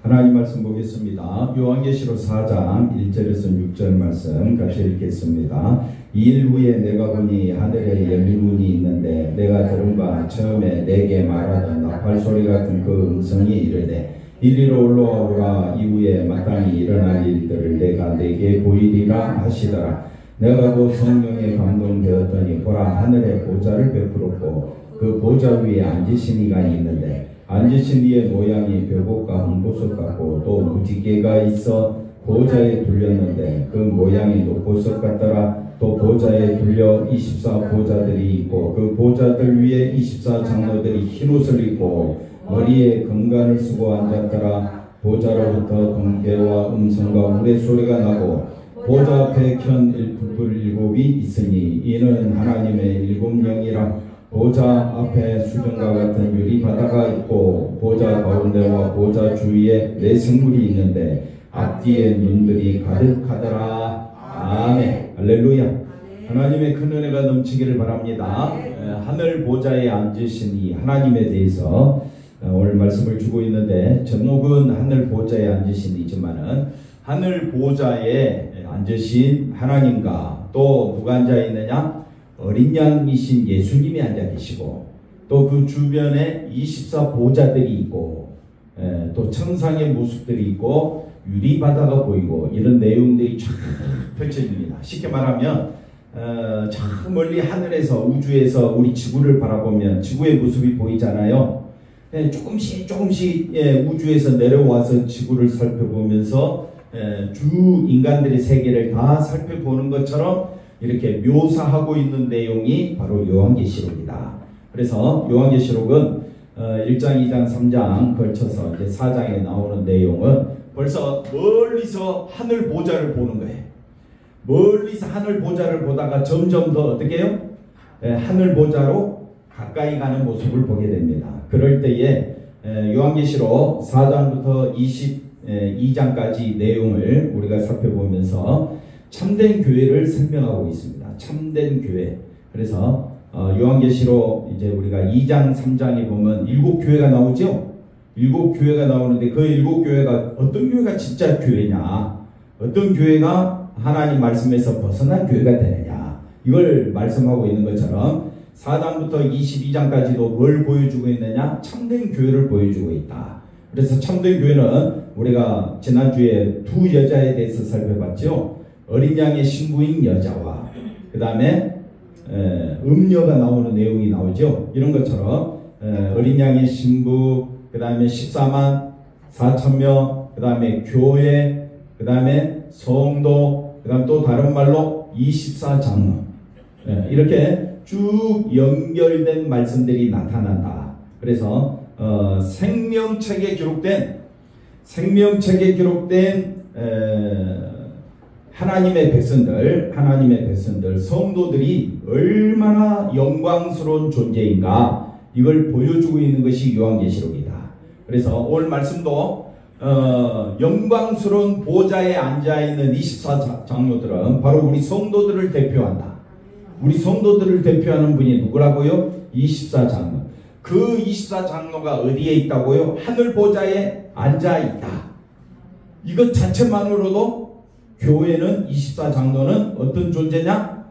하나님 말씀 보겠습니다. 요한계시록 4장 1절에서 6절 말씀 같이 읽겠습니다. 2일 후에 내가 보니 하늘에 열린 문이 있는데 내가 들은 바 처음에 내게 말하던 나팔 소리 같은 그 음성이 이르되 이리로 올라오라. 이후에 마땅히 일어날 일들을 내가 내게 보이리라 하시더라. 내가 곧 성령에 감동되었더니 보라, 하늘에 보좌를 베풀었고 그 보좌 위에 앉으신 이가 있는데 앉으신 이의 모양이 벽옥과 홍보석 같고 또 무지개가 있어 보좌에 둘렸는데 그 모양이 녹보석 같더라. 또 보좌에 둘려 24 보좌들이 있고 그 보좌들 위에 24 장로들이 흰옷을 입고 머리에 금관을 쓰고 앉았더라. 보좌로부터 번개와 음성과 우레소리가 나고 보좌 앞에 켠 불 일곱이 있으니 이는 하나님의 일곱 영이라. 보좌 앞에 수정과 같은 유리 바다가 있고 보좌 가운데와 보좌 주위에 네 생물이 있는데 앞뒤에 눈들이 가득하더라. 아멘. 할렐루야. 하나님의 큰 은혜가 넘치기를 바랍니다. 하늘 보좌에 앉으시니 하나님에 대해서 오늘 말씀을 주고 있는데, 제목은 하늘 보좌에 앉으신 이지만은 하늘 보좌에 앉으신 하나님과 또 누가 앉아 있느냐? 어린 양이신 예수님이 앉아 계시고 또 그 주변에 24 보좌들이 있고 또 천상의 모습들이 있고 유리바다가 보이고 이런 내용들이 쫙 펼쳐집니다. 쉽게 말하면 저 멀리 하늘에서 우주에서 우리 지구를 바라보면 지구의 모습이 보이잖아요. 조금씩 우주에서 내려와서 지구를 살펴보면서 주 인간들의 세계를 다 살펴보는 것처럼 이렇게 묘사하고 있는 내용이 바로 요한계시록이다. 그래서 요한계시록은 1장, 2장, 3장 걸쳐서 이제 4장에 나오는 내용은 벌써 멀리서 하늘 보좌를 보는 거예요. 멀리서 하늘 보좌를 보다가 점점 더 어떻게 해요? 하늘 보좌로 가까이 가는 모습을 보게 됩니다. 그럴 때에 요한계시록 4장부터 22장까지 내용을 우리가 살펴보면서 참된 교회를 설명하고 있습니다. 참된 교회. 그래서 요한계시록 이제 우리가 2장, 3장에 보면 7교회가 나오죠. 7교회가 나오는데 그 7교회가 어떤 교회가 진짜 교회냐, 어떤 교회가 하나님 말씀에서 벗어난 교회가 되느냐, 이걸 말씀하고 있는 것처럼 4장부터 22장까지도 뭘 보여주고 있느냐? 참된 교회를 보여주고 있다. 그래서 참된 교회는 우리가 지난주에 두 여자에 대해서 살펴봤죠. 어린 양의 신부인 여자와 그 다음에 음녀가 나오는 내용이 나오죠. 이런 것처럼 어린 양의 신부, 그 다음에 14만 4천 명, 그 다음에 교회, 그 다음에 성도, 그 다음 또 다른 말로 24 장로, 이렇게 쭉 연결된 말씀들이 나타난다. 그래서 생명책에 기록된 하나님의 백성들, 성도들이 얼마나 영광스러운 존재인가, 이걸 보여주고 있는 것이 요한계시록이다. 그래서 오늘 말씀도 영광스러운 보좌에 앉아있는 24 장로들은 바로 우리 성도들을 대표한다. 우리 성도들을 대표하는 분이 누구라고요? 24 장로. 그 24 장로가 어디에 있다고요? 하늘 보좌에 앉아있다. 이것 자체만으로도 교회는 24 장로는 어떤 존재냐?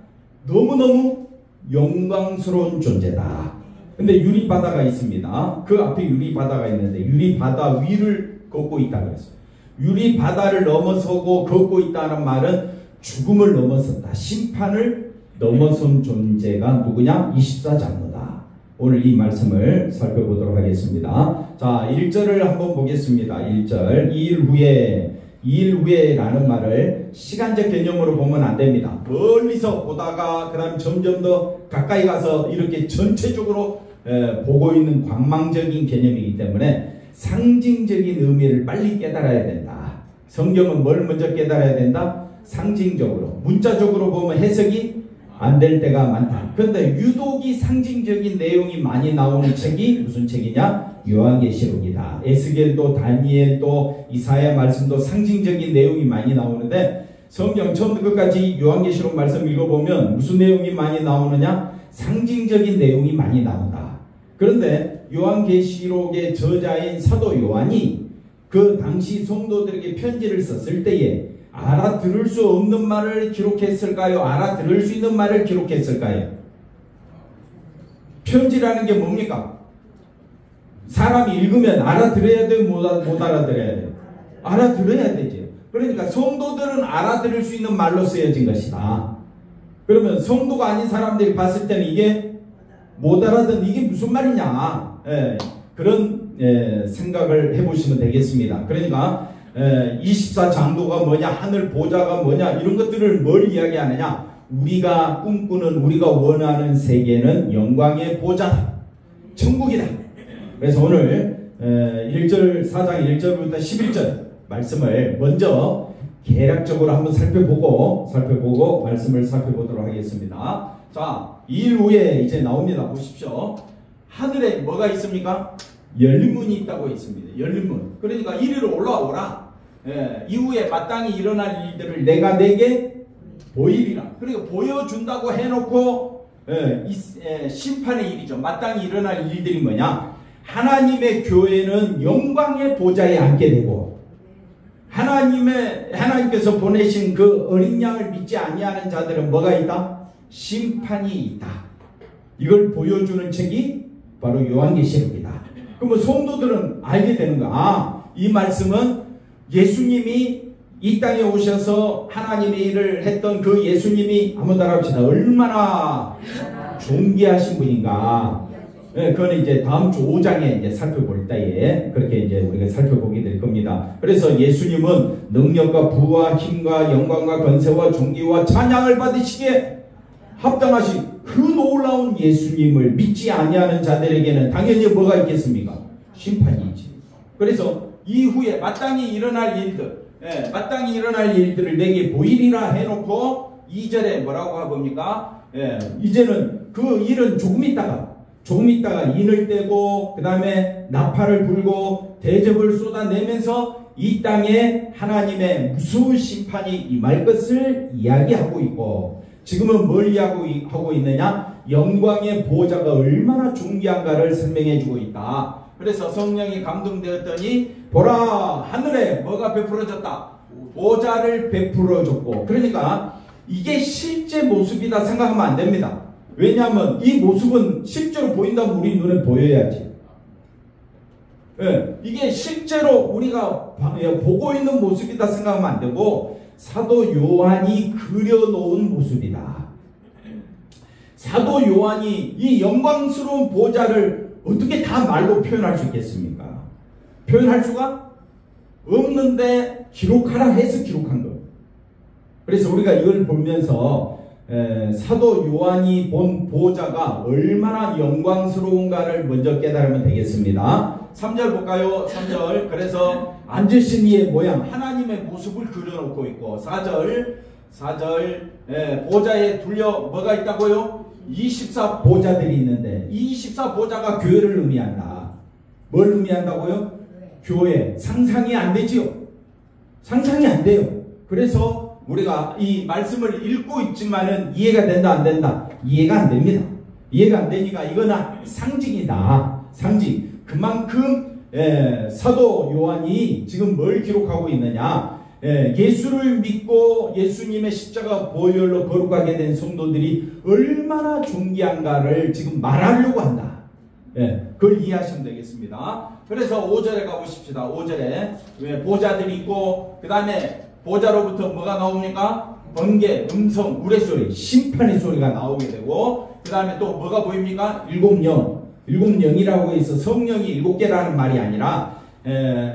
너무너무 영광스러운 존재다. 근데 유리바다가 있습니다. 그 앞에 유리바다가 있는데 유리바다 위를 걷고 있다 그랬어요. 유리바다를 넘어서고 걷고 있다는 말은 죽음을 넘어섰다. 심판을 넘어선 존재가 누구냐? 24 장로다. 오늘 이 말씀을 살펴보도록 하겠습니다. 자, 1절을 한번 보겠습니다. 1절. 2일 후에 라는 말을 시간적 개념으로 보면 안 됩니다. 멀리서 보다가 그 다음 점점 더 가까이 가서 이렇게 전체적으로 보고 있는 광망적인 개념이기 때문에 상징적인 의미를 빨리 깨달아야 된다. 성경은 뭘 먼저 깨달아야 된다? 상징적으로. 문자적으로 보면 해석이 안 될 때가 많다. 그런데 유독이 상징적인 내용이 많이 나오는 책이 무슨 책이냐? 요한계시록이다. 에스겔도 다니엘도 이사야 말씀도 상징적인 내용이 많이 나오는데 성경 처음부터 끝까지 요한계시록 말씀 읽어보면 무슨 내용이 많이 나오느냐? 상징적인 내용이 많이 나온다. 그런데 요한계시록의 저자인 사도 요한이 그 당시 성도들에게 편지를 썼을 때에 알아들을 수 없는 말을 기록했을까요? 알아들을 수 있는 말을 기록했을까요? 편지라는 게 뭡니까? 사람이 읽으면 알아들어야 돼요? 못 알아들어야 돼요? 알아들어야 되죠. 그러니까 성도들은 알아들을 수 있는 말로 쓰여진 것이다. 그러면 성도가 아닌 사람들이 봤을 때는 이게 못 알아듣는 이게 무슨 말이냐, 그런 생각을 해보시면 되겠습니다. 그러니까 24장도가 뭐냐, 하늘 보좌가 뭐냐, 이런 것들을 뭘 이야기하느냐, 우리가 꿈꾸는, 우리가 원하는 세계는 영광의 보좌다, 천국이다. 그래서 오늘 1절 4장 1절부터 11절 말씀을 먼저 개략적으로 한번 살펴보고 말씀을 살펴보도록 하겠습니다. 자, 2일 후에 이제 나옵니다. 보십시오. 하늘에 뭐가 있습니까? 열린 문이 있다고 있습니다. 열린 문. 그러니까 이리로 올라오라. 이후에 마땅히 일어날 일들을 내가 내게 보이리라. 그러니까 보여준다고 해놓고 심판의 일이죠. 마땅히 일어날 일들이 뭐냐? 하나님의 교회는 영광의 보좌에 앉게 되고, 하나님께서 보내신 그 어린 양을 믿지 아니하는 자들은 뭐가 있다? 심판이 있다. 이걸 보여주는 책이 바로 요한계시록이다. 그럼 성도들은 알게 되는 거야. 이 말씀은 예수님이 이 땅에 오셔서 하나님의 일을 했던 그 예수님이 한번 따라합시다. 얼마나 존귀하신 분인가. 그거는 이제 다음 주 5장에 이제 살펴볼 때에 그렇게 이제 우리가 살펴보게 될 겁니다. 그래서 예수님은 능력과 부와 힘과 영광과 권세와 존귀와 찬양을 받으시기에 합당하신 그 놀라운 예수님을 믿지 아니하는 자들에게는 당연히 뭐가 있겠습니까? 심판이 있지. 그래서 이후에 마땅히 일어날 일들을 내게 보이리라 해놓고 2절에 뭐라고 하봅니까? 이제는 그 일은 조금 있다가 인을 떼고 그 다음에 나팔을 불고 대접을 쏟아내면서 이 땅에 하나님의 무서운 심판이 임할 것을 이야기하고 있고, 지금은 뭘 이야기하고 있느냐? 영광의 보좌가 얼마나 존귀한가를 설명해 주고 있다. 그래서 성령이 감동되었더니 보라, 하늘에 뭐가 베풀어졌다? 보좌를 베풀어 줬고. 그러니까 이게 실제 모습이다 생각하면 안 됩니다. 왜냐하면 이 모습은 실제로 보인다면 우리 눈에 보여야지. 이게 실제로 우리가 보고 있는 모습이다 생각하면 안 되고, 사도 요한이 그려놓은 모습이다. 사도 요한이 이 영광스러운 보좌를 어떻게 다 말로 표현할 수 있겠습니까? 표현할 수가 없는데 기록하라 해서 기록한 거예요. 그래서 우리가 이걸 보면서 사도 요한이 본 보좌가 얼마나 영광스러운가를 먼저 깨달으면 되겠습니다. 3절 볼까요? 3절. 그래서 앉으신 이의 모양, 하나님의 모습을 그려놓고 있고, 4절 보좌에 둘려 뭐가 있다고요? 24보좌들이 있는데, 24보좌가 교회를 의미한다. 뭘 의미한다고요? 교회. 상상이 안 되지요? 상상이 안 돼요. 그래서 우리가 이 말씀을 읽고 있지만은 이해가 된다 안 된다? 이해가 안 됩니다. 이해가 안 되니까 이거는 상징이다. 상징. 그만큼 사도 요한이 지금 뭘 기록하고 있느냐? 예수를 믿고 예수님의 십자가 보혈로 거룩하게 된 성도들이 얼마나 존귀한가를 지금 말하려고 한다. 그걸 이해하시면 되겠습니다. 그래서 5절에 가보십시다. 5절에 보좌들이 있고, 그 다음에 보좌로부터 뭐가 나옵니까? 번개, 음성, 우레소리, 심판의 소리가 나오게 되고, 그 다음에 또 뭐가 보입니까? 일곱 영이라고 해서 성령이 7개라는 말이 아니라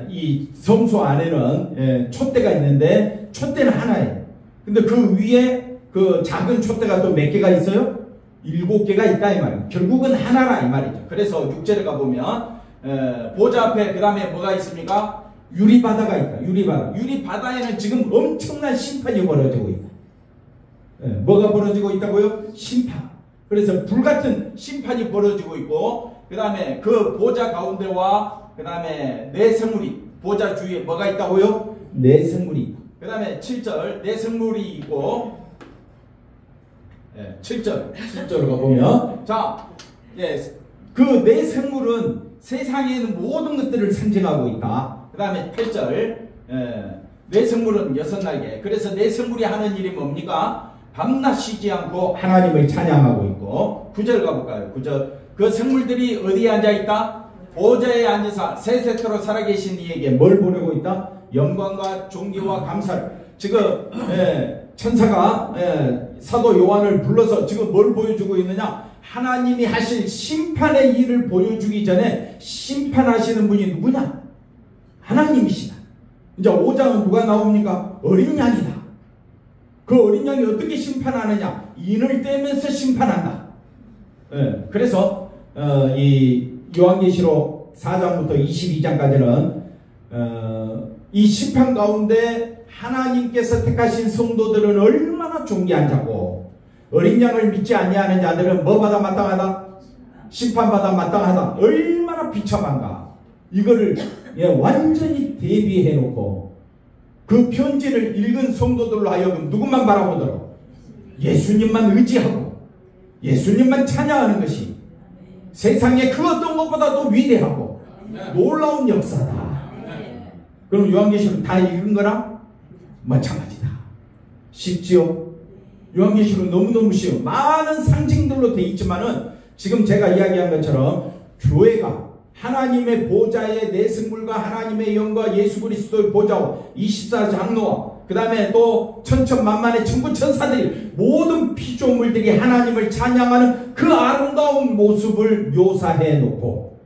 이 성소 안에는 촛대가 있는데 촛대는 하나예요. 근데 그 위에 그 작은 촛대가 또 몇 개가 있어요? 7개가 있다 이 말이에요. 결국은 하나라 이 말이죠. 그래서 6절에 가보면 보좌 앞에 그 다음에 뭐가 있습니까? 유리바다가 있다. 유리바다에는 지금 엄청난 심판이 벌어지고 있다. 뭐가 벌어지고 있다고요? 심판. 그래서 불같은 심판이 벌어지고 있고, 그 다음에 그 보좌 가운데와 그 다음에 네 생물이, 보좌 주위에 뭐가 있다고요? 네 생물이 있다. 그 다음에 7절 네 생물이 있고, 7절로 가보면, 자, 그 네 생물은 세상에 있는 모든 것들을 상징하고 있다. 그 그 다음에 8절 내 성물은 6날개. 그래서 내 성물이 하는 일이 뭡니까? 밤낮 쉬지 않고 하나님을 찬양하고 있고 9절 가볼까요? 9절 그 성물들이 어디에 앉아있다? 보좌에 앉아서 세세토록 살아계신 이에게 뭘 보내고 있다? 영광과 존귀와 감사를. 지금 천사가 사도 요한을 불러서 지금 뭘 보여주고 있느냐? 하나님이 하실 심판의 일을 보여주기 전에 심판하시는 분이 누구냐? 하나님이시다. 이제 5장은 누가 나옵니까? 어린 양이다. 그 어린 양이 어떻게 심판하느냐? 인을 떼면서 심판한다. 그래서 이 요한계시록 4장부터 22장까지는 이 심판 가운데 하나님께서 택하신 성도들은 얼마나 존귀한 자고 어린 양을 믿지 아니하는 자들은 뭐 받아 마땅하다? 심판받아 마땅하다. 얼마나 비참한가. 이거를 완전히 대비해 놓고 그 편지를 읽은 성도들로 하여금 누구만 바라보도록 예수님만 의지하고 예수님만 찬양하는 것이 세상에 그 어떤 것보다도 위대하고 놀라운 역사다. 그럼 요한계시록 다 읽은 거랑 마찬가지다. 쉽지요? 요한계시록 너무너무 쉬워. 많은 상징들로 되어 있지만은 지금 제가 이야기한 것처럼 교회가 하나님의 보좌에 내 성물과 하나님의 영과 예수 그리스도의 보좌와 24장로와 그 다음에 또 천천만만의 천부천사들이 모든 피조물들이 하나님을 찬양하는 그 아름다운 모습을 묘사해 놓고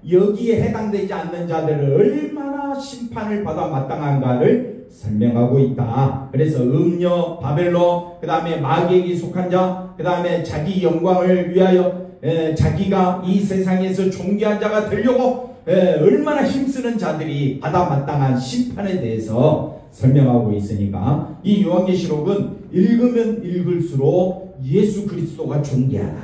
여기에 해당되지 않는 자들을 얼마나 심판을 받아 마땅한가를 설명하고 있다. 그래서 음녀, 바벨론, 그 다음에 마귀에게 속한 자, 그 다음에 자기 영광을 위하여 자기가 이 세상에서 존귀한 자가 되려고 얼마나 힘쓰는 자들이 받아 마땅한 심판에 대해서 설명하고 있으니까 이 요한계시록은 읽으면 읽을수록 예수 그리스도가 존귀하다.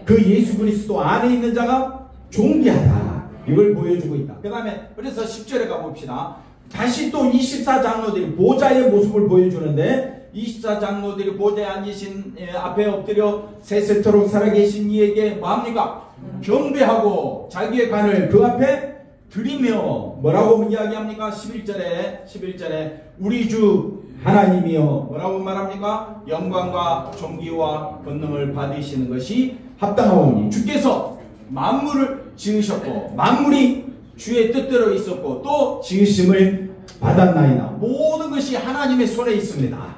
그 예수 그리스도 안에 있는 자가 존귀하다. 이걸 보여주고 있다. 그 다음에 그래서 10절에 가봅시다. 다시 또 24장로들이 보좌의 모습을 보여주는데 24장로들이 보좌에 앉으신 앞에 엎드려 세세토록 살아계신 이에게 뭐합니까? 경배하고 자기의 간을 그 앞에 드리며 뭐라고 이야기합니까? 11절에 우리 주 하나님이여 뭐라고 말합니까? 영광과 존귀와 권능을 받으시는 것이 합당하오니 주께서 만물을 지으셨고 만물이 주의 뜻대로 있었고 또 지으심을 받았나이다. 모든 것이 하나님의 손에 있습니다.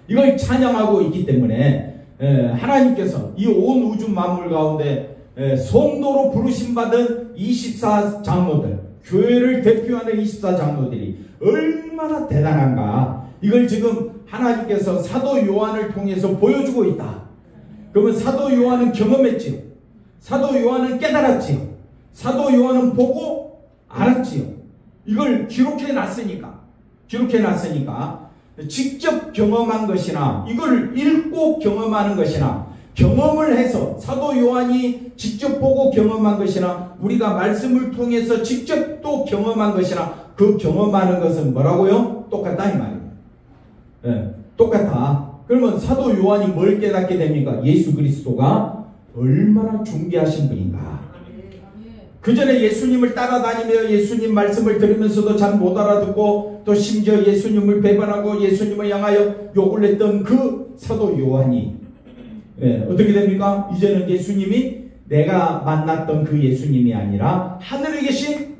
이걸 찬양하고 있기 때문에 하나님께서 이 온 우주 만물 가운데 성도로 부르심받은 24장로들, 교회를 대표하는 24장로들이 얼마나 대단한가. 이걸 지금 하나님께서 사도 요한을 통해서 보여주고 있다. 그러면 사도 요한은 경험했지요. 사도 요한은 깨달았지요. 사도 요한은 보고 알았지요. 이걸 기록해 놨으니까 직접 경험한 것이나 이걸 읽고 경험하는 것이나 경험을 해서 사도 요한이 직접 보고 경험한 것이나 우리가 말씀을 통해서 직접 또 경험한 것이나 그 경험하는 것은 뭐라고요? 똑같다 이 말입니다. 똑같아. 그러면 사도 요한이 뭘 깨닫게 됩니까? 예수 그리스도가 얼마나 존귀하신 분인가. 그 전에 예수님을 따라다니며 예수님 말씀을 들으면서도 잘 못 알아듣고 또 심지어 예수님을 배반하고 예수님을 향하여 욕을 했던 그 사도 요한이 어떻게 됩니까? 이제는 예수님이 내가 만났던 그 예수님이 아니라 하늘에 계신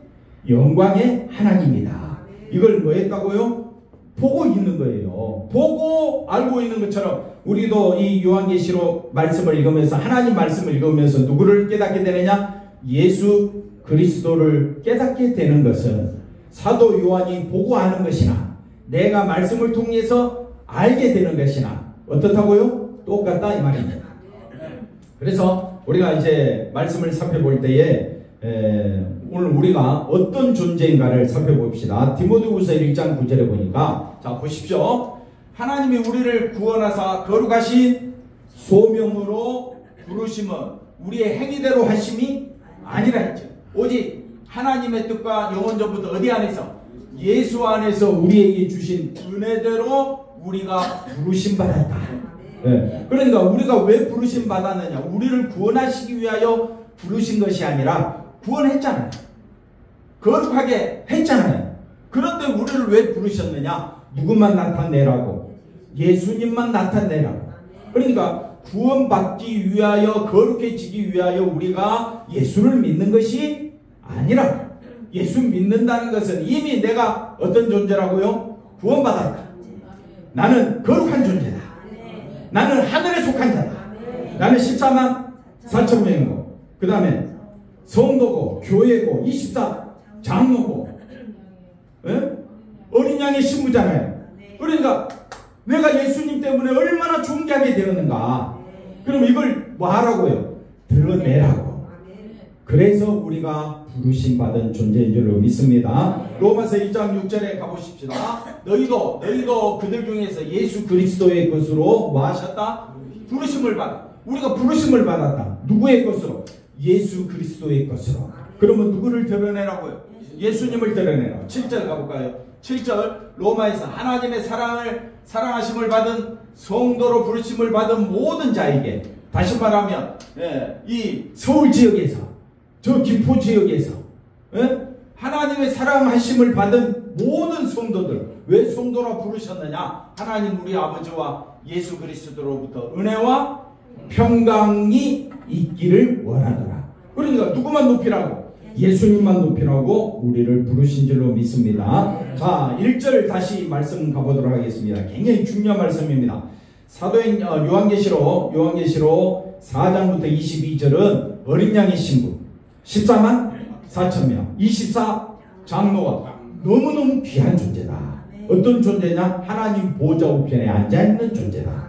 영광의 하나님이다. 이걸 뭐 했다고요? 보고 있는 거예요. 보고 알고 있는 것처럼 우리도 이 요한계시록 말씀을 읽으면서 하나님 말씀을 읽으면서 누구를 깨닫게 되느냐? 예수 그리스도를 깨닫게 되는 것은 사도 요한이 보고 아는 것이나 내가 말씀을 통해서 알게 되는 것이나 어떻다고요? 똑같다 이 말입니다. 그래서 우리가 이제 말씀을 살펴볼 때에 오늘 우리가 어떤 존재인가를 살펴봅시다. 디모데후서 1장 9절에 보니까 자 보십시오. 하나님이 우리를 구원하사 거룩하신 소명으로 부르심은 우리의 행위대로 하심이 아니라 했죠. 오직 하나님의 뜻과 영원전부터 어디 안에서? 예수 안에서 우리에게 주신 은혜대로 우리가 부르심 받았다. 그러니까 우리가 왜 부르심 받았느냐? 우리를 구원하시기 위하여 부르신 것이 아니라 구원했잖아요. 거룩하게 했잖아요. 그런데 우리를 왜 부르셨느냐? 누구만 나타내라고? 예수님만 나타내라고. 그러니까 구원받기 위하여, 거룩해지기 위하여 우리가 예수를 믿는 것이 아니라, 예수 믿는다는 것은 이미 내가 어떤 존재라고요? 구원받았다. 나는 거룩한 존재다. 나는 하늘에 속한 자다. 나는 14만 4천 명이고, 그 다음에 성도고, 교회고, 24 장로고, 어린 양의 신부잖아요. 그러니까 내가 예수님 때문에 얼마나 존귀하게 되었는가. 그럼 이걸 뭐 하라고요? 드러내라고. 그래서 우리가 부르심 받은 존재인 줄로 믿습니다. 로마서 1장 6절에 가보십시다. 너희도 그들 중에서 예수 그리스도의 것으로 뭐 하셨다? 부르심을 받아. 우리가 부르심을 받았다. 누구의 것으로? 예수 그리스도의 것으로. 그러면 누구를 드러내라고요? 예수님을 드러내라. 7절 가볼까요? 7절 로마에서 하나님의 사랑하심을 받은 성도로 부르심을 받은 모든 자에게, 다시 말하면 이 서울 지역에서, 저 김포 지역에서 하나님의 사랑하심을 받은 모든 성도들, 왜 성도라 부르셨느냐? 하나님 우리 아버지와 예수 그리스도로부터 은혜와 평강이 있기를 원하더라. 그러니까 누구만 높이라고? 예수님만 높이라고 우리를 부르신 줄로 믿습니다. 자, 1절 다시 말씀 가보도록 하겠습니다. 굉장히 중요한 말씀입니다. 사도행 요한계시록 4장부터 22절은 어린 양의 신부 14만 4천 명, 24 장로가 너무너무 귀한 존재다. 어떤 존재냐? 하나님 보좌 우편에 앉아있는 존재다.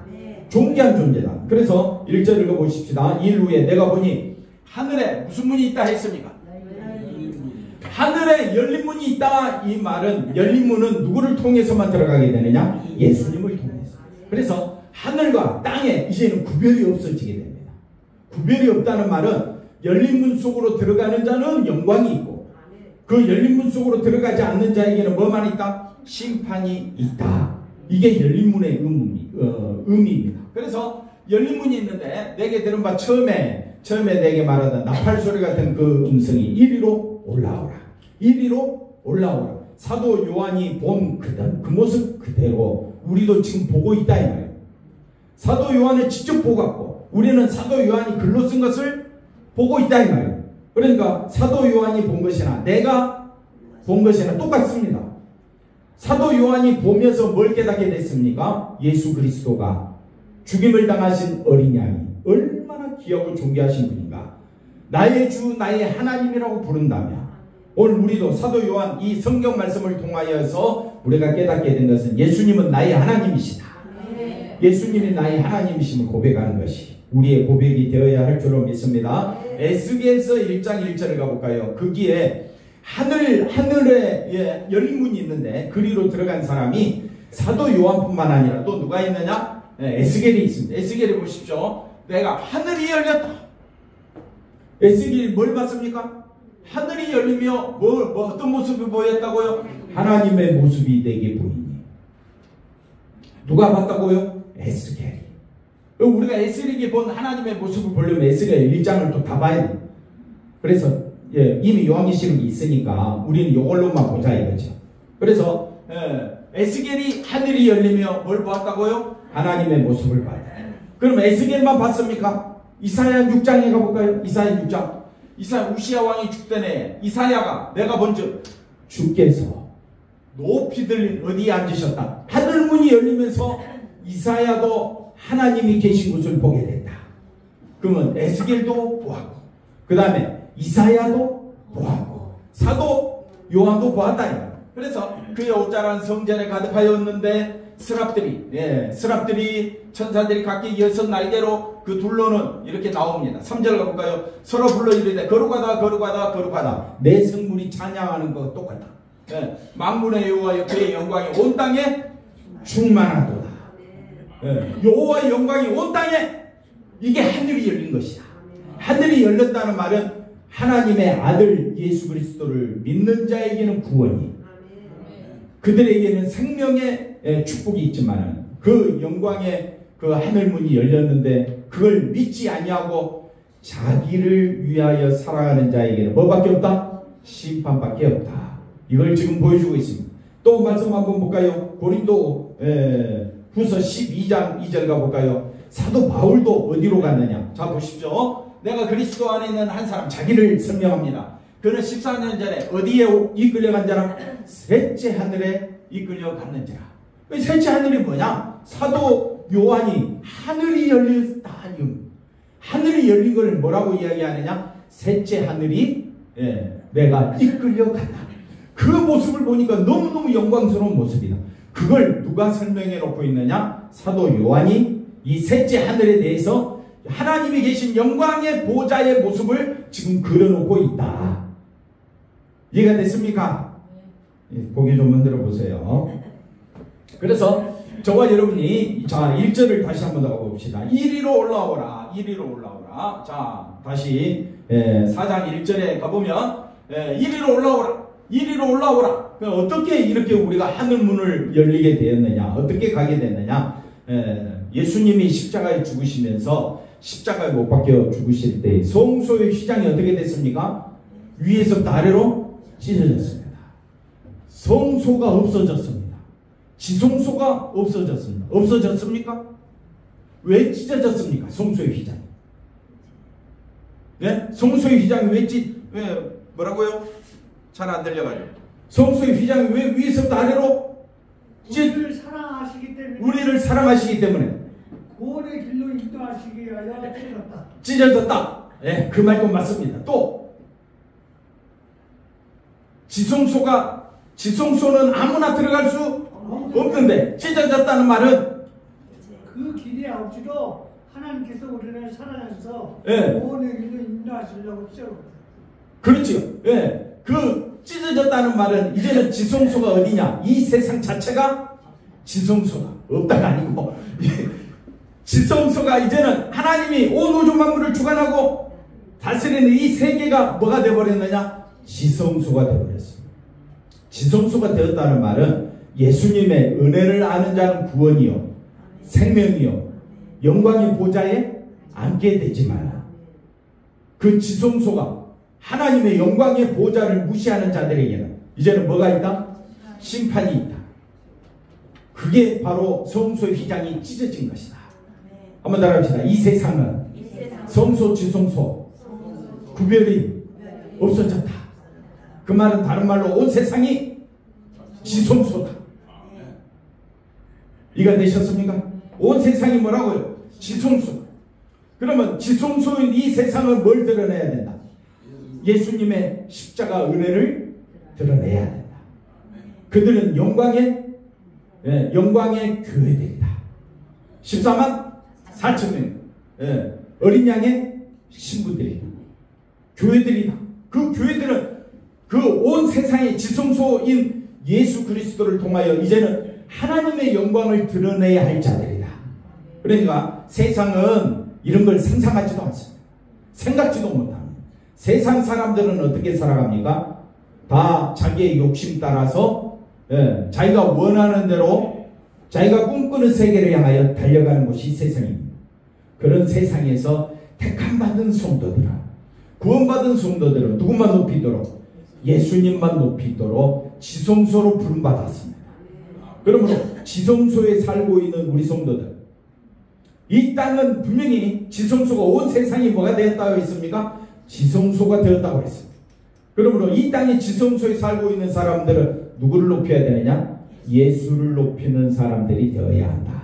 존귀한 존재다. 그래서 1절 읽어보십시다. 이 일 후에 내가 보니 하늘에 무슨 문이 있다 했습니까? 하늘에 열린 문이 있다. 이 말은, 열린 문은 누구를 통해서만 들어가게 되느냐? 예수님을 통해서. 그래서 하늘과 땅에 이제는 구별이 없어지게 됩니다. 구별이 없다는 말은 열린 문 속으로 들어가는 자는 영광이 있고, 그 열린 문 속으로 들어가지 않는 자에게는 뭐만 있다? 심판이 있다. 이게 열린 문의 의미입니다. 그래서 열린 문이 있는데 내게 들은 바 처음에 내게 말하던 나팔 소리 같은 그 음성이 이리로 올라오라. 이리로 올라오라. 사도 요한이 본 그 모습 그대로 우리도 지금 보고 있다 이 말이에요. 사도 요한을 직접 보고 갔고, 우리는 사도 요한이 글로 쓴 것을 보고 있다 이 말이에요. 그러니까 사도 요한이 본 것이나 내가 본 것이나 똑같습니다. 사도 요한이 보면서 뭘 깨닫게 됐습니까? 예수 그리스도가 죽임을 당하신 어린 양이 얼마나 귀하고 존귀하신 분인가. 나의 주 나의 하나님이라고 부른다면, 오늘 우리도 사도 요한 이 성경 말씀을 통하여서 우리가 깨닫게 된 것은 예수님은 나의 하나님이시다. 예수님이 나의 하나님이심을 고백하는 것이 우리의 고백이 되어야 할 줄로 믿습니다. 에스겔서 1장 1절을 가볼까요? 거기에 하늘에 열린 문이 있는데 그리로 들어간 사람이 사도 요한뿐만 아니라 또 누가 있느냐? 에스겔이 있습니다. 에스겔이 보십시오. 내가 하늘이 열렸다. 에스겔이 뭘 봤습니까? 하늘이 열리며 어떤 모습이 보였다고요? 하나님의 모습이 내게 보이니. 누가 봤다고요? 에스겔이. 우리가 에스겔이 본 하나님의 모습을 보려면 에스겔 1장을 또 다 봐야 돼요. 그래서 이미 요한계시록이 있으니까 우리는 이걸로만 보자 이거죠. 그래서 에스겔이 하늘이 열리며 뭘 보았다고요? 하나님의 모습을 봐야 돼요. 그럼 에스겔만 봤습니까? 이사야 6장에 가볼까요? 이사야 6장. 우시야 왕이 죽더니 이사야가 내가 본즉 주께서 높이 들린 어디에 앉으셨다. 하늘문이 열리면서 이사야도 하나님이 계신 곳을 보게 된다. 그러면 에스겔도 보았고, 그 다음에 이사야도 보았고, 사도 요한도 보았다. 그래서 그의 옷자란 성전에 가득하였는데 스랍들이 천사들이 각기 6날개로 그 둘러는 이렇게 나옵니다. 3절 가볼까요? 서로 불러 이르되 거룩하다 내 성물이 찬양하는 것 똑같다. 만군의 여호와여 그의 영광이 온 땅에 충만하도다. 여호와의 영광이 온 땅에, 이게 하늘이 열린 것이다. 하늘이 열렸다는 말은 하나님의 아들 예수 그리스도를 믿는 자에게는 구원이, 그들에게는 생명의 축복이 있지만 그 영광의 그 하늘문이 열렸는데 그걸 믿지 아니하고 자기를 위하여 살아가는 자에게는 뭐밖에 없다? 심판밖에 없다. 이걸 지금 보여주고 있습니다. 또 말씀 한번 볼까요? 고린도 후서 12장 2절 가볼까요? 사도 바울도 어디로 갔느냐? 자 보십시오. 내가 그리스도 안에 있는 한 사람, 자기를 설명합니다. 그는 14년 전에 어디에 이끌려간 자라? 셋째 하늘에 이끌려갔는지라. 셋째 하늘이 뭐냐? 사도 요한이 하늘이 열렸다. 하늘이 열린 걸 뭐라고 이야기하느냐? 셋째 하늘이 내가 이끌려간다. 그 모습을 보니까 너무너무 영광스러운 모습이다. 그걸 누가 설명해 놓고 있느냐? 사도 요한이 이 셋째 하늘에 대해서 하나님이 계신 영광의 보좌의 모습을 지금 그려놓고 있다. 이해가 됐습니까? 보기 좀 만들어 보세요. 그래서 저와 여러분이 자 1절을 다시 한번 더 봅시다. 이리로 올라오라. 이리로 올라오라. 자 다시 4장 1절에 가보면 이리로 올라오라. 이리로 올라오라. 어떻게 이렇게 우리가 하늘문을 열리게 되었느냐? 어떻게 가게 됐느냐? 예수님이 십자가에 죽으시면서 십자가에 못 박혀 죽으실 때 성소의 휘장이 어떻게 됐습니까? 위에서부터 아래로 찢어졌습니다. 성소가 없어졌습니다. 지성소가 없어졌습니다. 없어졌습니까? 왜 찢어졌습니까? 성소의 휘장이. 네? 성소의 휘장이 왜 뭐라고요? 잘 안 들려가지고. 성소의 휘장이 왜 위에서부터 아래로 우리를 사랑하시기 때문에 우리를 사랑하시기 때문에 구원의 길로 인도하시기 위하여 찢어졌다. 찢어졌다. 예, 그 말도 맞습니다. 또 지성소는 아무나 들어갈 수 없는데 찢어졌다는 말은 그 길이 없이도 하나님께서 우리를 사랑하셔서 예. 구원의 길로 인도하시려고 찢어졌다. 그렇죠. 예. 그 찢어졌다는 말은 이제는 지성소가 어디냐? 이 세상 자체가 지성소가 없다가 아니고 지성소가 이제는 하나님이 온 우주 만물을 주관하고 다스리는 이 세계가 뭐가 되어버렸느냐? 지성소가 되어버렸습니다. 지성소가 되었다는 말은 예수님의 은혜를 아는 자는 구원이요 생명이요 영광의 보좌에 앉게 되지만 그 지성소가 하나님의 영광의 보좌를 무시하는 자들에게는 이제는 뭐가 있다? 심판이 있다. 그게 바로 성소의 휘장이 찢어진 것이다. 한번 따라합시다. 이 세상은 성소 지성소 구별이 없어졌다. 그 말은 다른 말로 온 세상이 지성소다. 이해가 되셨습니까? 온 세상이 뭐라고요? 지성소. 그러면 지성소인 이 세상은 뭘 드러내야 된다? 예수님의 십자가 은혜를 드러내야 된다. 그들은 영광의 교회들이다. 14만 4천 명 어린 양의 신부들이다. 교회들이다. 그 교회들은 그 온 세상의 지성소인 예수 그리스도를 통하여 이제는 하나님의 영광을 드러내야 할 자들이다. 그러니까 세상은 이런 걸 상상하지도 않습니다. 생각지도 못합니다. 세상 사람들은 어떻게 살아갑니까? 다 자기의 욕심 따라서 자기가 원하는 대로 자기가 꿈꾸는 세계를 향하여 달려가는 곳이 세상입니다. 그런 세상에서 택함받은 성도들은 구원받은 성도들은 누구만 높이도록? 예수님만 높이도록 지성소로 부름받았습니다. 그러므로 지성소에 살고 있는 우리 성도들, 이 땅은 분명히 지성소가 온 세상이 뭐가 되었다고 했습니까? 지성소가 되었다고 했습니다. 그러므로 이 땅의 지성소에 살고 있는 사람들은 누구를 높여야 되느냐? 예수를 높이는 사람들이 되어야 한다.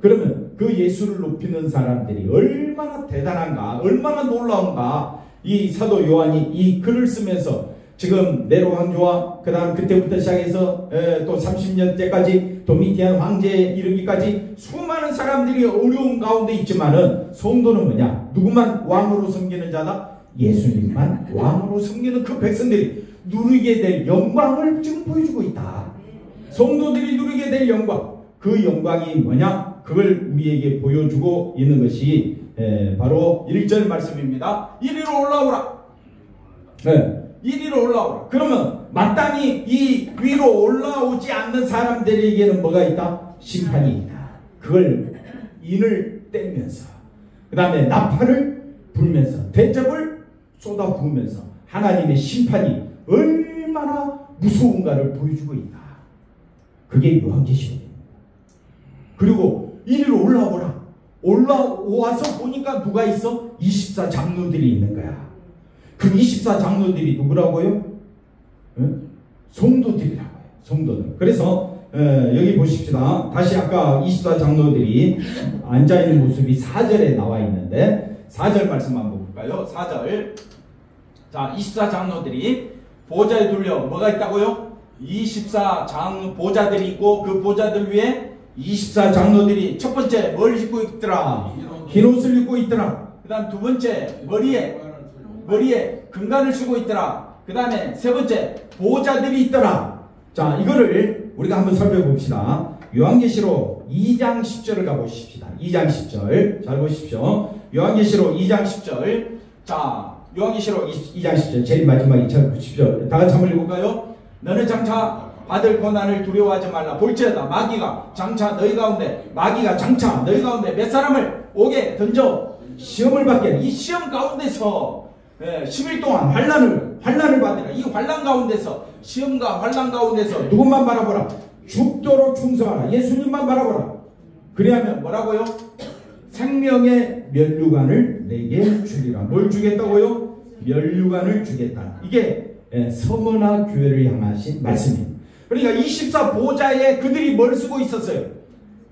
그러면 그 예수를 높이는 사람들이 얼마나 대단한가, 얼마나 놀라운가. 이 사도 요한이 이 글을 쓰면서 지금 네로 왕조와 그 다음 그때부터 시작해서 또 30년대까지 도미티안 황제에 이르기까지 수많은 사람들이 어려운 가운데 있지만은 성도는 뭐냐? 누구만 왕으로 섬기는 자다? 예수님만 왕으로 섬기는 그 백성들이 누리게 될 영광을 지금 보여주고 있다. 성도들이 누리게 될 영광, 그 영광이 뭐냐? 그걸 우리에게 보여주고 있는 것이 바로 1절 말씀입니다. 이리로 올라오라. 이리로 올라오라. 그러면 마땅히 이 위로 올라오지 않는 사람들에게는 뭐가 있다? 심판이 있다. 그걸 인을 떼면서 그 다음에 나팔을 불면서 대접을 쏟아 부으면서 하나님의 심판이 얼마나 무서운가를 보여주고 있다. 그게 요한계시록입니다. 그리고 이리로 올라오라. 올라와서 보니까 누가 있어? 24 장로들이 있는 거야. 그 24 장로들이 누구라고요? 성도들이라고요. 성도들. 그래서 여기 보십시다. 다시 아까 24 장로들이 앉아있는 모습이 4절에 나와 있는데 4절 말씀 한번 볼까요? 4절. 자, 24 장로들이 보좌에 둘려 뭐가 있다고요? 24 보좌들이 있고 그 보좌들 위에 24 장로들이 첫 번째 뭘 입고 있더라? 흰 옷을 입고 있더라. 그 다음 두 번째 머리에 금관을 쓰고 있더라. 그 다음에 세 번째 보좌들이 있더라. 자, 이거를 우리가 한번 살펴봅시다. 요한계시록 2장 10절을 가보십시다. 2장 10절 잘 보십시오. 요한계시록 2장 10절. 자, 요한계시록 2장 10절 제일 마지막에 잘 보십시오. 다 같이 한번 읽을까요? 너는 장차 받을 고난을 두려워하지 말라. 볼지어다 마귀가 장차 너희 가운데 몇 사람을 오게 던져 시험을 받게. 이 시험 가운데서 10일 동안 환난을 받으라. 이 환난 가운데서 시험과 환난 가운데서 누구만 바라보라? 죽도록 충성하라. 예수님만 바라보라. 그래야면 뭐라고요? 생명의 면류관을 내게 주리라. 뭘 주겠다고요? 면류관을 주겠다. 이게 서머나 교회를 향하신 말씀입니다. 그러니까 24 보좌에 그들이 뭘 쓰고 있었어요?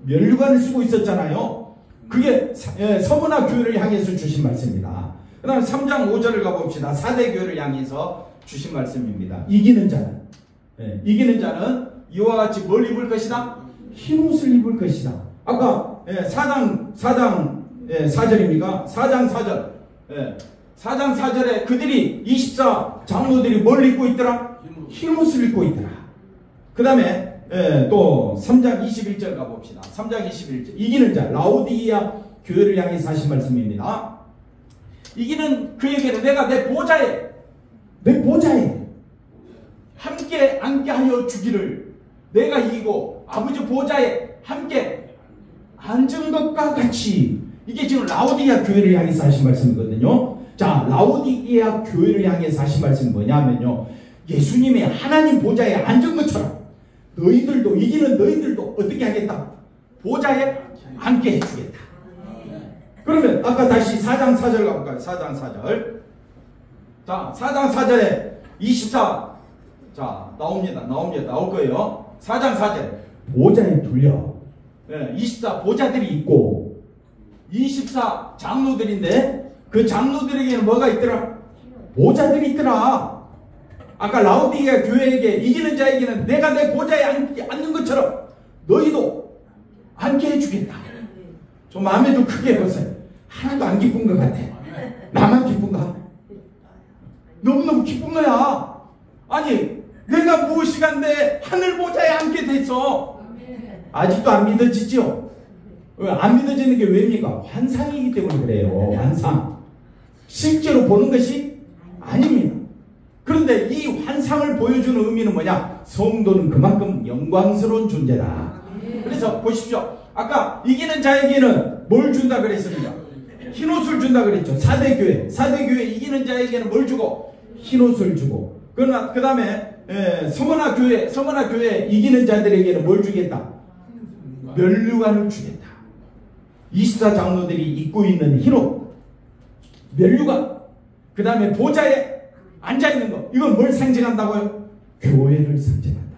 면류관을 쓰고 있었잖아요. 그게 서머나 교회를 향해서 주신 말씀입니다. 그 다음에 3장 5절을 가봅시다. 4대 교회를 향해서 주신 말씀입니다. 이기는 자는 이와 같이 뭘 입을 것이다? 흰 옷을 입을 것이다. 아까 4장 4절입니까? 4장 4절. 4장 4절에 그들이 24 장로들이 뭘 입고 있더라? 흰 옷을 입고 있더라. 그 다음에 또 3장 21절 가봅시다. 3장 21절. 이기는 자, 라오디게아 교회를 향해서 하신 말씀입니다. 이기는 그에게는 내가 내 보좌에 함께 앉게 하여 주기를, 내가 이기고 아버지 보좌에 함께 앉은 것과 같이. 이게 지금 라오디게아 교회를 향해서 하신 말씀이거든요. 자, 라오디게아 교회를 향해서 하신 말씀이 뭐냐면요, 예수님이 하나님 보좌에 앉은 것처럼 너희들도, 이기는 너희들도 어떻게 하겠다? 보좌에 앉게 해주겠다. 그러면 아까 다시 4장 4절 가볼까요? 4장 4절. 자, 4장 4절에 24. 자, 나올 거예요. 4장 4절. 보좌에 둘려 24 보좌들이 있고 24 장로들인데 그 장로들에게는 뭐가 있더라? 보좌들이 있더라. 아까 라오디게아 교회에게, 이기는 자에게는 내가 내 보좌에 앉는 것처럼 너희도 앉게 해주겠다. 좀 마음에 좀 크게 해보세요. 하나도 안 기쁜 것 같아. 나만 기쁜가? 너무너무 기쁜 거야. 아니, 내가 무엇이간데 하늘 보좌에 앉게 됐어. 아직도 안 믿어지죠? 안 믿어지는 게 왜입니까? 환상이기 때문에 그래요. 환상. 실제로 보는 것이 아닙니다. 그런데 이 환상을 보여주는 의미는 뭐냐? 성도는 그만큼 영광스러운 존재다. 그래서 보십시오. 아까 이기는 자에게는 뭘 준다 그랬습니까? 흰옷을 준다 그랬죠. 4대 교회 이기는 자에게는 뭘 주고? 흰옷을 주고. 그러나 그 다음에 서머나 교회 이기는 자들에게는 뭘 주겠다? 면류관을 주겠다. 24 장로들이 입고 있는 흰옷, 면류관, 그 다음에 보좌에 앉아있는 것, 이건 뭘 상징한다고요? 교회를 상징한다.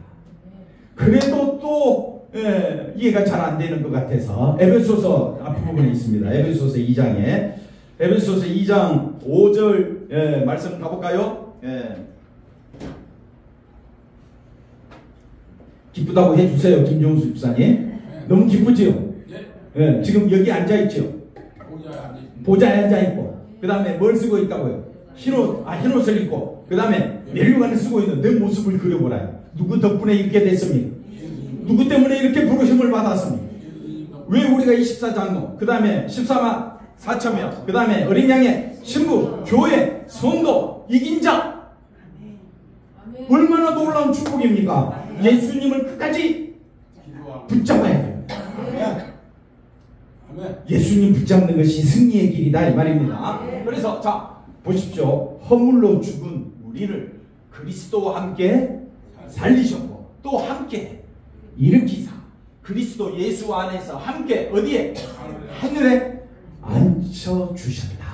그래도 또 이해가 잘 안 되는 것 같아서 에베소서 앞부분에 있습니다. 에베소서 2장에 에베소서 2장 5절 말씀 가볼까요? 기쁘다고 해주세요. 김종수 집사님. 너무 기쁘지요? 지금 여기 앉아있죠? 보좌에 앉아있고 그 다음에 뭘 쓰고 있다고요? 흰옷을 입고 그 다음에 면류관을 쓰고 있는 내 모습을 그려보라요. 누구 덕분에 이렇게 됐습니까? 누구 때문에 이렇게 부르심을 받았습니까? 왜 우리가 24장로, 그 다음에 14만 4천명, 그 다음에 어린 양의 신부, 교회, 성도, 이긴 자, 얼마나 놀라운 축복입니까? 예수님을 끝까지 붙잡아야 됩니다. 예수님 붙잡는 것이 승리의 길이다 이 말입니다. 그래서 자 보십시오. 허물로 죽은 우리를 그리스도와 함께 살리셨고 또 함께 일으키사 그리스도 예수 안에서 함께 어디에? 하늘에 앉혀주셨다.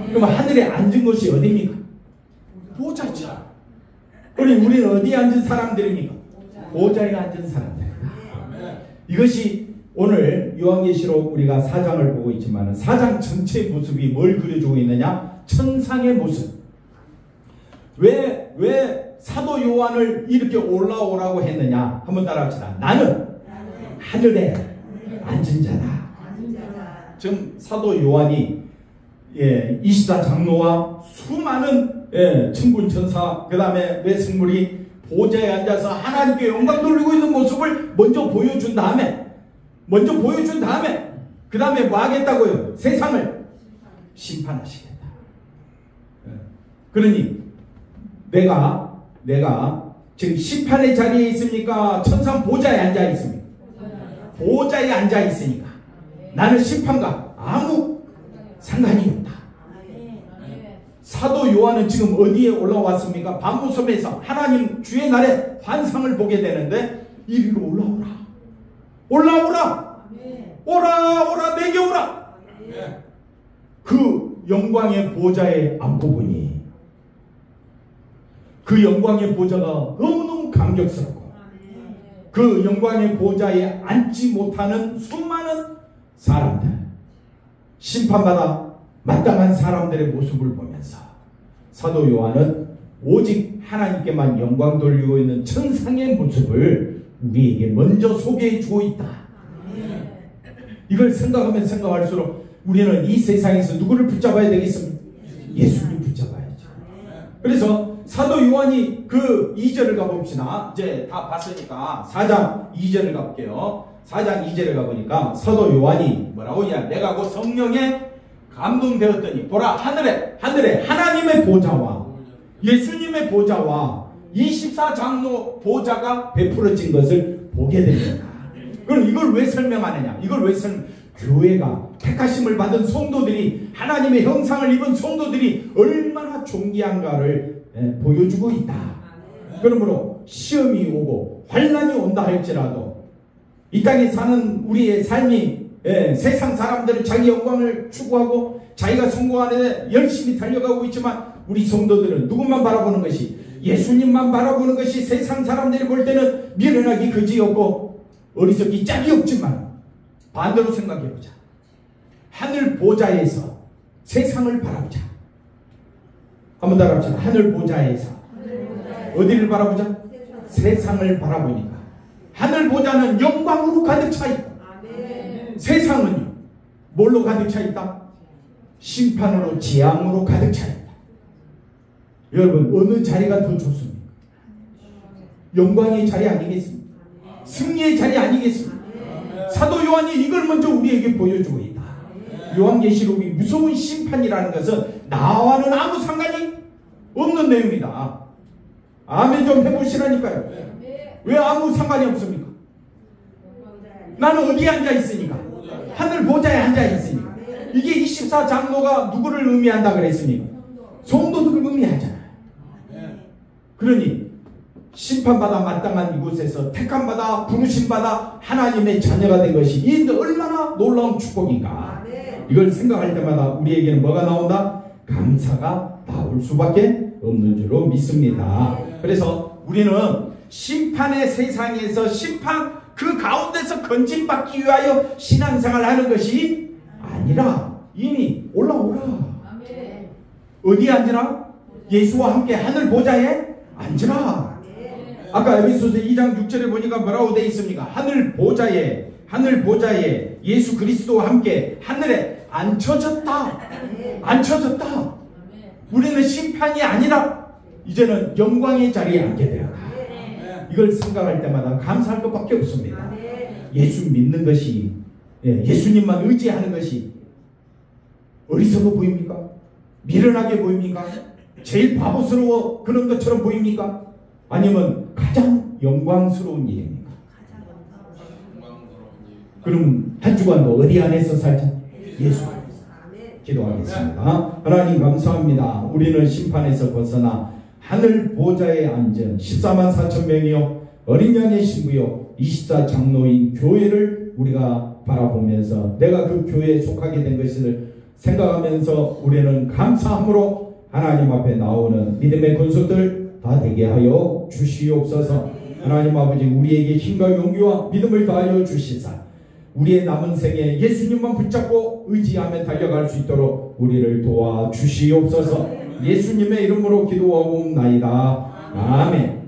그럼 하늘에 앉은 곳이 어디입니까? 보좌죠. 우리는 어디에 앉은 사람들입니까? 보좌에 앉은 사람들입니다. 이것이 오늘 요한계시록 우리가 4장을 보고 있지만 4장 전체의 모습이 뭘 그려주고 있느냐? 천상의 모습. 왜 사도 요한을 이렇게 올라오라고 했느냐? 한번 따라합시다. 나는 하늘에 앉은 자다. 지금 사도 요한이 24장로와 수많은 천군 천사 그 다음에 외승물이 보좌에 앉아서 하나님께 영광 돌리고 있는 모습을 먼저 보여준 다음에 그 다음에 뭐 하겠다고요? 세상을 심판하시겠다. 그러니 내가 지금 심판의 자리에 있습니까? 천상 보좌에 앉아 있습니까? 보좌에 앉아 있으니까 나는 심판과 아무 상관이 없다. 사도 요한은 지금 어디에 올라왔습니까? 반모섬에서 하나님 주의 날에 환상을 보게 되는데 이리로 올라오라 오라 내게 오라. 그 영광의 보좌에 앉고 보니 그 영광의 보좌가 너무너무 감격스럽고 그 영광의 보좌에 앉지 못하는 수많은 사람들, 심판받아 마땅한 사람들의 모습을 보면서 사도 요한은 오직 하나님께만 영광 돌리고 있는 천상의 모습을 우리에게 먼저 소개해 주고 있다. 이걸 생각하면 생각할수록 우리는 이 세상에서 누구를 붙잡아야 되겠습니까? 예수님 붙잡아야죠. 그래서 사도 요한이 그 2절을 가봅시다. 이제 다 봤으니까 4장 2절을 가볼게요. 4장 2절에 가보니까 사도 요한이 뭐라고 하냐? 내가 그 성령에 감동되었더니 보라 하늘에 하나님의 보좌와 예수님의 보좌와 24장로 보좌가 베풀어진 것을 보게 됩니다. 그럼 이걸 왜 설명하느냐? 교회가 택하심을 받은 성도들이 하나님의 형상을 입은 성도들이 얼마나 존귀한가를 보여주고 있다. 그러므로 시험이 오고 환난이 온다 할지라도 이 땅에 사는 우리의 삶이 세상 사람들은 자기 영광을 추구하고 자기가 성공하는 데 열심히 달려가고 있지만 우리 성도들은 누구만 바라보는 것이 예수님만 바라보는 것이 세상 사람들이 볼 때는 미련하기 그지없고 어리석기 짝이 없지만 반대로 생각해보자. 하늘 보좌에서 세상을 바라보자. 한번 따라합시다. 하늘 보좌에서 어디를 바라보자? 세상을 바라보니까 하늘 보좌는 영광으로 가득 차 있고 세상은 뭘로 가득 차 있다? 심판으로 재앙으로 가득 차 있다. 여러분 어느 자리가 더 좋습니까? 영광의 자리 아니겠습니까? 승리의 자리 아니겠습니까? 사도 요한이 이걸 먼저 우리에게 보여주고 있다. 요한계시록이 무서운 심판이라는 것은 나와는 아무 상관이 없는 내용이다. 아멘 좀 해보시라니까요. 왜 아무 상관이 없습니까? 나는 어디에 앉아 있으니까? 하늘 보좌에 앉아 있으니까. 이게 24장로가 누구를 의미한다 그랬습니까? 성도들을 의미하잖아요. 그러니 심판받아 마땅한 이곳에서 택함받아 부르심받아 하나님의 자녀가 된 것이 이 얼마나 놀라운 축복인가. 이걸 생각할 때마다 우리에게는 뭐가 나온다? 감사가 나올 수밖에 없는 줄로 믿습니다. 그래서 우리는 심판의 세상에서 심판 그 가운데서 건진받기 위하여 신앙생활을 하는 것이 아니라 이미 올라오라. 어디에 앉으라? 예수와 함께 하늘 보좌에 앉으라. 아까 에베소서 2장 6절에 보니까 뭐라고 되어 있습니까? 하늘 보좌에 예수 그리스도와 함께 하늘에 앉혀졌다. 우리는 심판이 아니라 이제는 영광의 자리에 앉게 되었다. 이걸 생각할 때마다 감사할 것밖에 없습니다. 예수 믿는 것이 예수님만 의지하는 것이 어리석어 보입니까? 미련하게 보입니까? 제일 바보스러워 그런 것처럼 보입니까? 아니면 가장 영광스러운 일입니까? 그럼 한 주간도 어디 안에서 살지? 예수 안에서. 기도하겠습니다. 하나님 감사합니다. 우리는 심판에서 벗어나 하늘 보좌에 앉은 14만 4천 명이요 어린 양의 신부요 24 장로인 교회를 우리가 바라보면서 내가 그 교회에 속하게 된 것을 생각하면서 우리는 감사함으로 하나님 앞에 나오는 믿음의 권속들 다 되게 하여 주시옵소서. 하나님 아버지 우리에게 힘과 용기와 믿음을 다하여 주시사 우리의 남은 생에 예수님만 붙잡고 의지하며 달려갈 수 있도록 우리를 도와주시옵소서. 예수님의 이름으로 기도하옵나이다. 아멘.